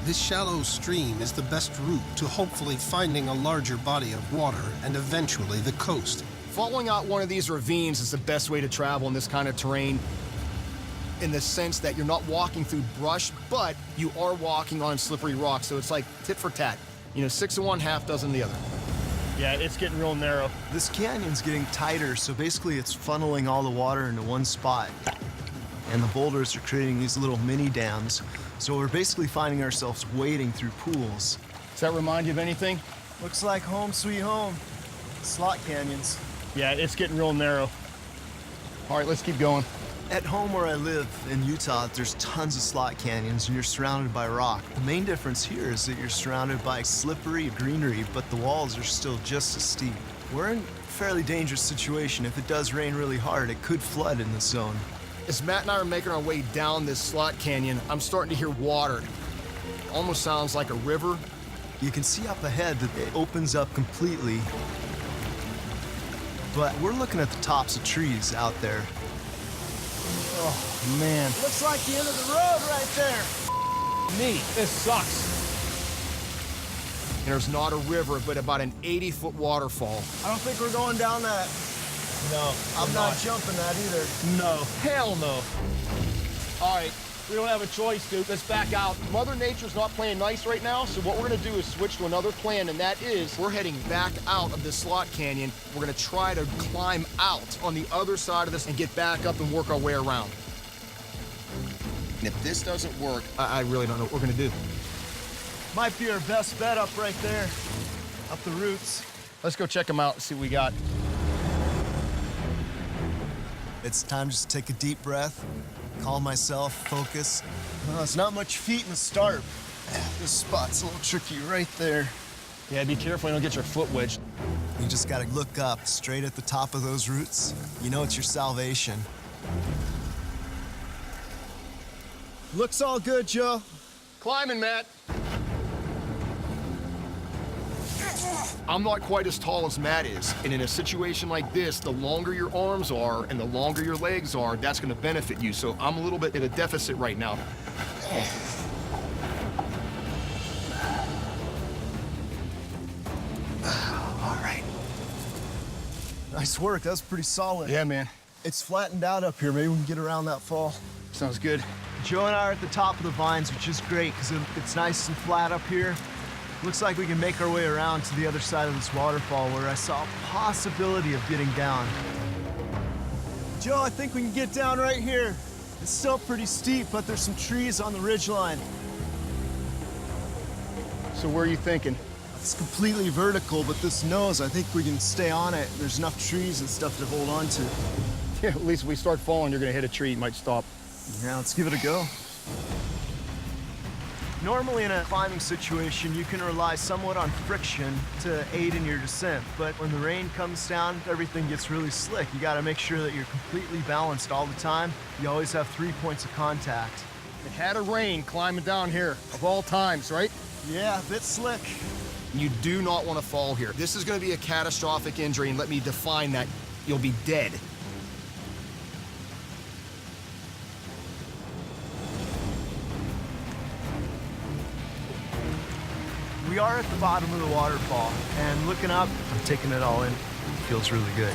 This shallow stream is the best route to hopefully finding a larger body of water and eventually the coast. Following out one of these ravines is the best way to travel in this kind of terrain, in the sense that you're not walking through brush, but you are walking on slippery rock, so it's like tit for tat. You know, 6 of one, half dozen the other. Yeah, it's getting real narrow. This canyon's getting tighter, so basically it's funneling all the water into one spot. And the boulders are creating these little mini dams. So we're basically finding ourselves wading through pools. Does that remind you of anything? Looks like home sweet home. Slot canyons. Yeah, it's getting real narrow. All right, let's keep going. At home where I live in Utah, there's tons of slot canyons and you're surrounded by rock. The main difference here is that you're surrounded by slippery greenery, but the walls are still just as steep. We're in a fairly dangerous situation. If it does rain really hard, it could flood in this zone. As Matt and I are making our way down this slot canyon, I'm starting to hear water. Almost sounds like a river. You can see up ahead that it opens up completely. But we're looking at the tops of trees out there. Oh, man. Looks like the end of the road right there. Me, this sucks. And there's not a river, but about an 80-foot waterfall. I don't think we're going down that. No, I'm not jumping that either. No. Hell no. All right, we don't have a choice, dude. Let's back out. Mother Nature's not playing nice right now, so what we're gonna do is switch to another plan, and that is we're heading back out of this slot canyon. We're gonna try to climb out on the other side of this and get back up and work our way around. And if this doesn't work, I really don't know what we're gonna do. Might be our best bet up right there. Up the roots. Let's go check them out and see what we got. It's time just to take a deep breath, calm myself, focus. Well, it's not much feet in the start. This spot's a little tricky right there. Yeah, be careful you don't get your foot wedged. You just gotta look up, straight at the top of those roots. You know it's your salvation. Looks all good, Joe. Climbing, Matt. I'm not quite as tall as Matt is, and in a situation like this, the longer your arms are and the longer your legs are, that's gonna benefit you. So I'm a little bit at a deficit right now. All right. Nice work, that was pretty solid. Yeah, man. It's flattened out up here. Maybe we can get around that fall. Sounds good. Joe and I are at the top of the vines, which is great because it's nice and flat up here. Looks like we can make our way around to the other side of this waterfall where I saw a possibility of getting down. Joe, I think we can get down right here. It's still pretty steep, but there's some trees on the ridgeline. So where are you thinking? It's completely vertical, but this nose, I think we can stay on it. There's enough trees and stuff to hold on to. Yeah, at least if we start falling, you're gonna hit a tree, you might stop. Yeah, let's give it a go. Normally in a climbing situation, you can rely somewhat on friction to aid in your descent, but when the rain comes down, everything gets really slick. You gotta make sure that you're completely balanced all the time. You always have 3 points of contact. It had a rain climbing down here, of all times, right? Yeah, a bit slick. You do not want to fall here. This is gonna be a catastrophic injury, and let me define that. You'll be dead. We are at the bottom of the waterfall, and looking up, I'm taking it all in. It feels really good.